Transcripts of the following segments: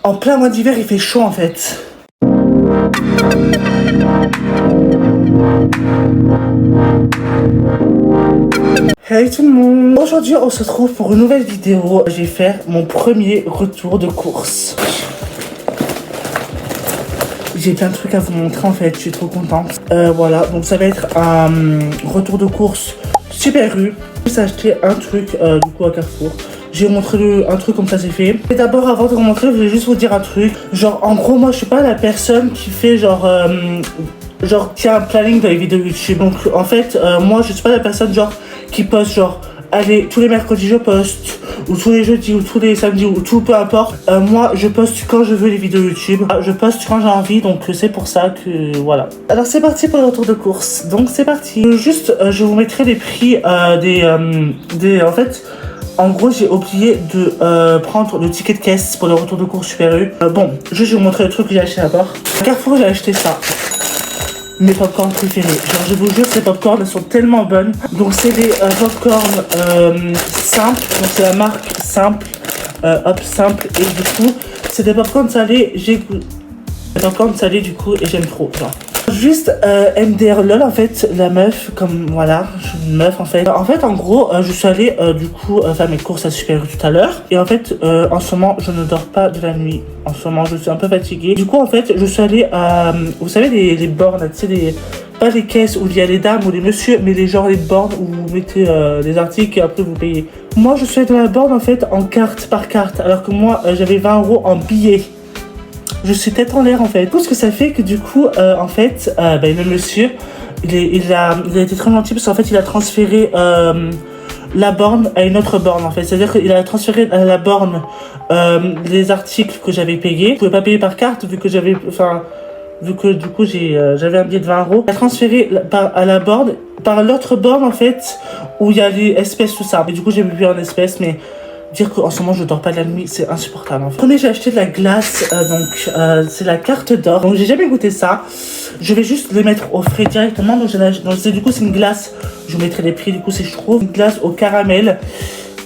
En plein mois d'hiver, il fait chaud en fait. Hey tout le monde. Aujourd'hui, on se retrouve pour une nouvelle vidéo. Je vais faire mon premier retour de course. J'ai plein de trucs à vous montrer en fait, je suis trop contente. Voilà, donc ça va être un retour de course Super U. J'ai acheté un truc du coup à Carrefour. Je vais vous montrer un truc comme ça c'est fait. Et d'abord avant de vous montrer, je voulais juste vous dire un truc. Genre en gros moi je suis pas la personne qui fait genre qui a un planning dans les vidéos YouTube. Donc en fait moi je suis pas la personne genre qui poste genre allez tous les mercredis je poste, ou tous les jeudis, ou tous les samedis, ou tout peu importe. Moi je poste quand je veux les vidéos YouTube. Je poste quand j'ai envie, donc c'est pour ça que voilà. Alors c'est parti pour le retour de course. Donc c'est parti. Juste je vous mettrai les prix en fait. En gros, j'ai oublié de prendre le ticket de caisse pour le retour de course Super U. Bon, je vais vous montrer le truc que j'ai acheté d'abord. À Carrefour, j'ai acheté ça. Mes popcorn préférés. Genre, je vous jure, ces popcorn sont tellement bonnes. Donc, c'est des popcorn simples. Donc, c'est la marque Simple. Hop, Simple. Et du coup, c'est des popcorn salés. J'ai des popcorn salés, du coup, et j'aime trop. Genre. Juste MDR LOL en fait, la meuf, comme voilà, je suis une meuf en fait. En fait, en gros, je suis allée du coup faire mes courses à Super U tout à l'heure. Et en fait, en ce moment, je ne dors pas de la nuit. En ce moment, je suis un peu fatiguée. Du coup, en fait, je suis allée à, vous savez, les bornes, tu sais, pas les caisses où il y a les dames ou les messieurs, mais les bornes où vous mettez les articles et après vous payez. Moi, je suis allée dans la borne en fait en carte par carte, alors que moi, j'avais 20 € en billets. Je suis tête en l'air en fait. Tout ce que ça fait que du coup, en fait, le monsieur, il a été très gentil parce qu'en fait, il a transféré la borne à une autre borne en fait. C'est-à-dire qu'il a transféré à la borne les articles que j'avais payés. Je pouvais pas payer par carte vu que j'avais, vu que du coup j'avais un billet de 20 €. Il a transféré à la borne, par l'autre borne en fait, où il y a les espèces tout ça. Et du coup j'ai payé en espèces, mais dire qu'en ce moment je dors pas de la nuit, c'est insupportable en fait. Premier, j'ai acheté de la glace, c'est la carte d'or. Donc j'ai jamais goûté ça. Je vais juste les mettre au frais directement. Donc du coup c'est une glace. Je vous mettrai les prix. Du coup c'est je trouve une glace au caramel.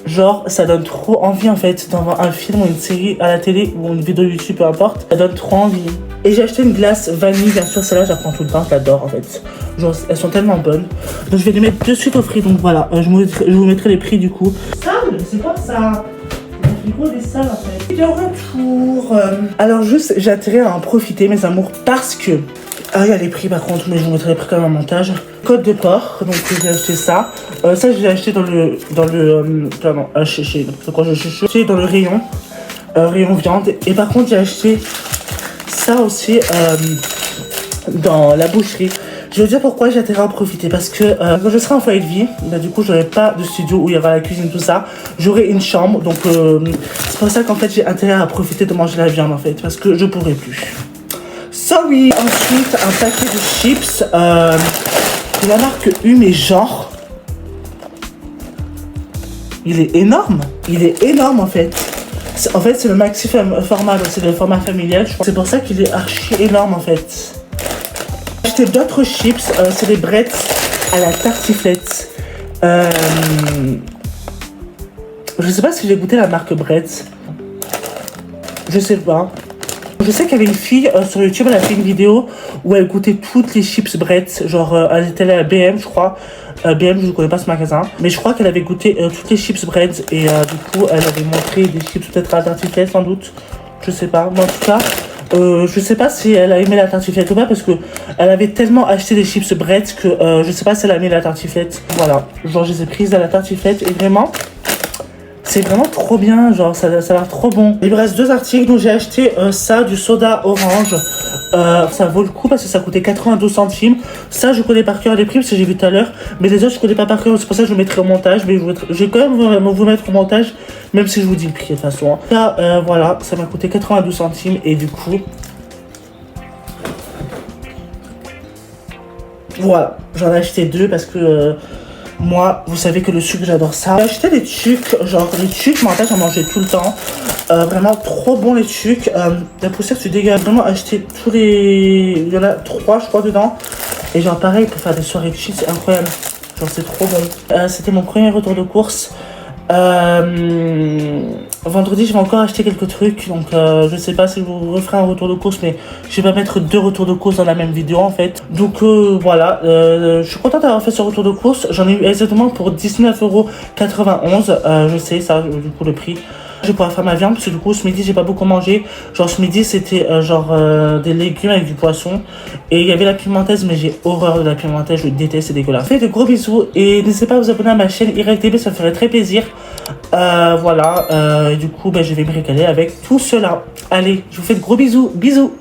Genre ça donne trop envie en fait d'avoir un film ou une série à la télé ou une vidéo YouTube, peu importe. Ça donne trop envie. Et j'ai acheté une glace vanille, bien sûr celle-là j'apprends tout le temps, je l'adore en fait. Genre elles sont tellement bonnes. Donc je vais les mettre de suite au prix, donc voilà, je vous mettrai les prix du coup. Sale, c'est quoi ça? Le frigo des salles en fait. De retour. Alors juste j'ai intérêt à en profiter mes amours parce que il y a les prix par contre, mais je vous mettrai les prix quand même en montage. Côte de porc, donc j'ai acheté ça. Ça je l'ai acheté dans le pardon, c'est dans le rayon viande. Et par contre j'ai acheté ça aussi dans la boucherie. Je vais vous dire pourquoi j'ai intérêt à en profiter. Parce que quand je serai en foyer de vie, du coup j'aurai pas de studio où il y aura la cuisine, tout ça. J'aurai une chambre, donc c'est pour ça qu'en fait j'ai intérêt à profiter de manger la viande en fait. Parce que je pourrai plus. Sorry. Ensuite un paquet de chips de la marque U, mais genre il est énorme. Il est énorme en fait. En fait c'est le maxi format, donc c'est le format familial. C'est pour ça qu'il est archi énorme en fait. J'ai acheté d'autres chips, c'est des Bretz à la tartiflette. Je sais pas si j'ai goûté la marque Bretz. Je sais pas. Je sais qu'il y avait une fille sur YouTube, elle a fait une vidéo où elle goûtait toutes les chips Bretz. Genre, elle était allée à BM, je crois. BM, je ne connais pas ce magasin. Mais je crois qu'elle avait goûté toutes les chips Bretz. Et du coup, elle avait montré des chips peut-être à la tartiflette, sans doute. Je sais pas. Mais en tout cas, je sais pas si elle a aimé la tartiflette ou pas. Parce que elle avait tellement acheté des chips Bretz que je sais pas si elle a aimé la tartiflette. Voilà. Genre, je les ai prises à la tartiflette. Et vraiment, c'est vraiment trop bien, genre ça a l'air trop bon. Il me reste deux articles, donc j'ai acheté ça, du soda orange. Ça vaut le coup parce que ça coûtait 92 centimes. Ça je connais par cœur les prix parce que j'ai vu tout à l'heure. Mais les autres je connais pas par cœur, c'est pour ça que je le mettrai au montage. Mais je vais quand même vous mettre au montage, même si je vous dis le prix de toute façon. Là voilà, ça m'a coûté 92 centimes et du coup... Voilà, j'en ai acheté deux parce que... moi, vous savez que le sucre, j'adore ça. J'ai acheté des tucs, genre les tucs, mais en fait, j'en mangeais tout le temps. Vraiment trop bon les tucs. La poussière, tu dégages. Vraiment acheter tous les... Il y en a 3, je crois, dedans. Et genre pareil, pour faire des soirées chill, c'est incroyable. Genre, c'est trop bon. C'était mon premier retour de course. vendredi, je vais encore acheter quelques trucs. Donc, je sais pas si je vous referai un retour de course, mais je vais pas mettre 2 retours de course dans la même vidéo en fait. Donc, voilà. Je suis contente d'avoir fait ce retour de course. J'en ai eu exactement pour 19,91 €. Je sais ça, du coup, le prix. Je vais pouvoir faire ma viande parce que du coup ce midi j'ai pas beaucoup mangé. Genre ce midi c'était des légumes avec du poisson. Et il y avait la pimentaise, mais j'ai horreur de la pimentaise, je déteste, c'est dégueulasse. Faites de gros bisous et n'hésitez pas à vous abonner à ma chaîne IRECTV, ça me ferait très plaisir. Voilà, et du coup je vais me régaler avec tout cela. Allez, je vous fais de gros bisous, bisous.